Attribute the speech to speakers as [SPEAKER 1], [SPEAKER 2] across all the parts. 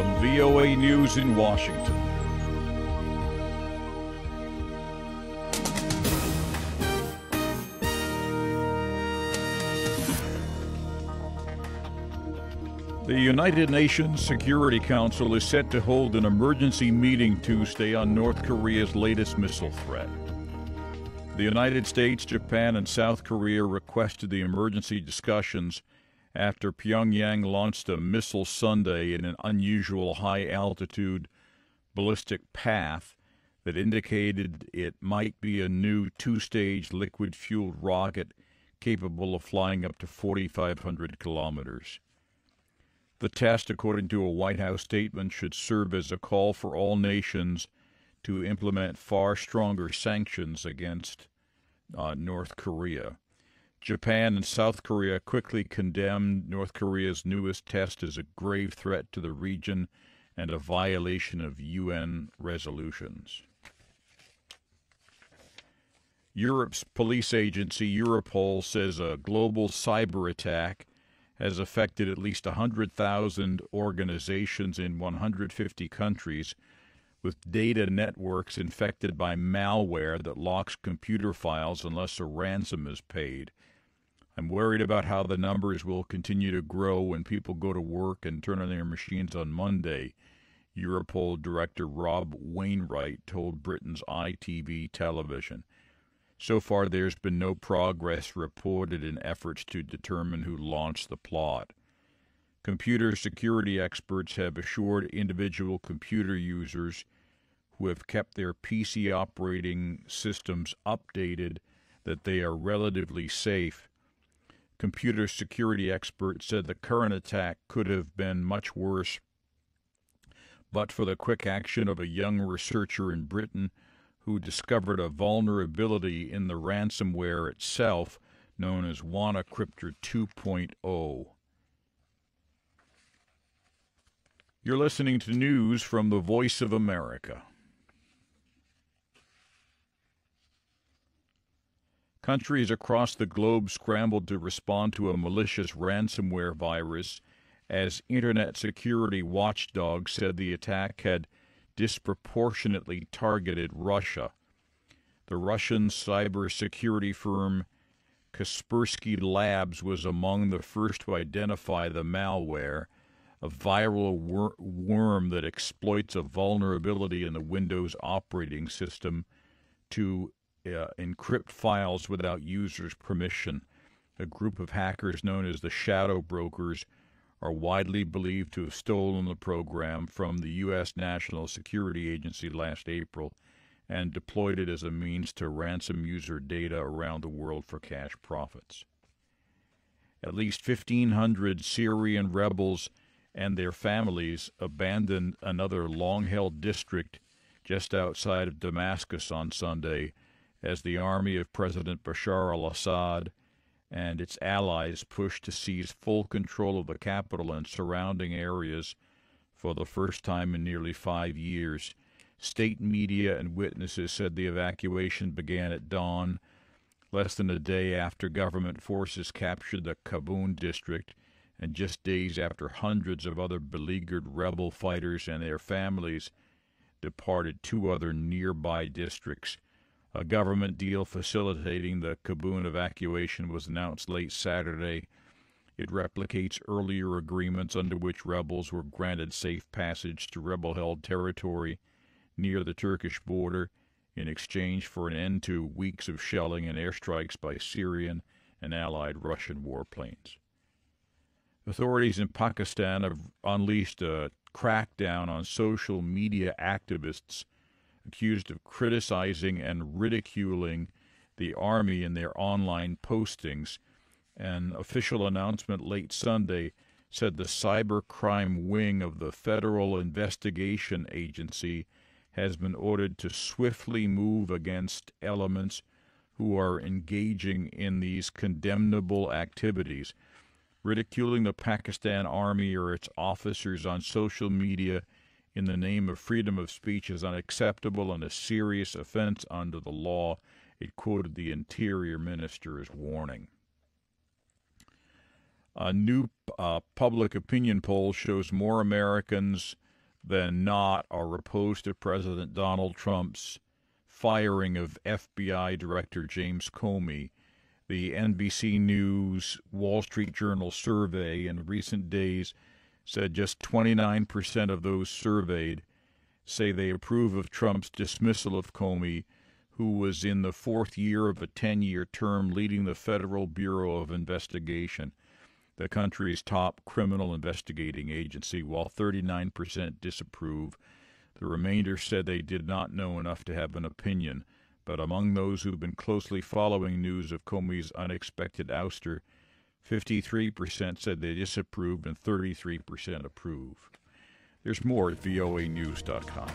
[SPEAKER 1] from VOA News in Washington. The United Nations Security Council is set to hold an emergency meeting Tuesday on North Korea's latest missile threat. The United States, Japan, and South Korea requested the emergency discussions after Pyongyang launched a missile Sunday in an unusual high-altitude ballistic path that indicated it might be a new two-stage liquid-fueled rocket capable of flying up to 4,500 kilometers. The test, according to a White House statement, should serve as a call for all nations to implement far stronger sanctions against North Korea. Japan and South Korea quickly condemned North Korea's newest test as a grave threat to the region and a violation of UN resolutions. Europe's police agency, Europol, says a global cyberattack has affected at least 100,000 organizations in 150 countries, with data networks infected by malware that locks computer files unless a ransom is paid. I'm worried about how the numbers will continue to grow when people go to work and turn on their machines on Monday, Europol Director Rob Wainwright told Britain's ITV television. So far, there's been no progress reported in efforts to determine who launched the plot. Computer security experts have assured individual computer users who have kept their PC operating systems updated that they are relatively safe. Computer security experts said the current attack could have been much worse, but for the quick action of a young researcher in Britain who discovered a vulnerability in the ransomware itself, known as WannaCryptor 2.0. You're listening to news from the Voice of America. Countries across the globe scrambled to respond to a malicious ransomware virus as Internet security watchdogs said the attack had disproportionately targeted Russia. The Russian cybersecurity firm Kaspersky Labs was among the first to identify the malware, a viral worm that exploits a vulnerability in the Windows operating system to encrypt files without users' permission. A group of hackers known as the Shadow Brokers are widely believed to have stolen the program from the U.S. National Security Agency last April and deployed it as a means to ransom user data around the world for cash profits. At least 1,500 Syrian rebels and their families abandoned another long-held district just outside of Damascus on Sunday as the army of President Bashar al-Assad and its allies pushed to seize full control of the capital and surrounding areas for the first time in nearly 5 years. State media and witnesses said the evacuation began at dawn, less than a day after government forces captured the Khabun district, and just days after hundreds of other beleaguered rebel fighters and their families departed 2 other nearby districts. A government deal facilitating the Khabun evacuation was announced late Saturday. It replicates earlier agreements under which rebels were granted safe passage to rebel-held territory near the Turkish border in exchange for an end to weeks of shelling and airstrikes by Syrian and allied Russian warplanes. Authorities in Pakistan have unleashed a crackdown on social media activists accused of criticizing and ridiculing the army in their online postings. An official announcement late Sunday said the cybercrime wing of the Federal Investigation Agency has been ordered to swiftly move against elements who are engaging in these condemnable activities. Ridiculing the Pakistan Army or its officers on social media in the name of freedom of speech is unacceptable and a serious offense under the law, it quoted the Interior Minister as warning. A new public opinion poll shows more Americans than not are opposed to President Donald Trump's firing of FBI Director James Comey. The NBC News Wall Street Journal survey in recent days said just 29% of those surveyed say they approve of Trump's dismissal of Comey, who was in the fourth year of a 10-year term leading the Federal Bureau of Investigation, the country's top criminal investigating agency, while 39% disapprove. The remainder said they did not know enough to have an opinion. But among those who've been closely following news of Comey's unexpected ouster, 53% said they disapproved and 33% approve. There's more at voanews.com.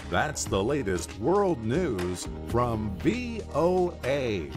[SPEAKER 2] That's the latest world news from VOA.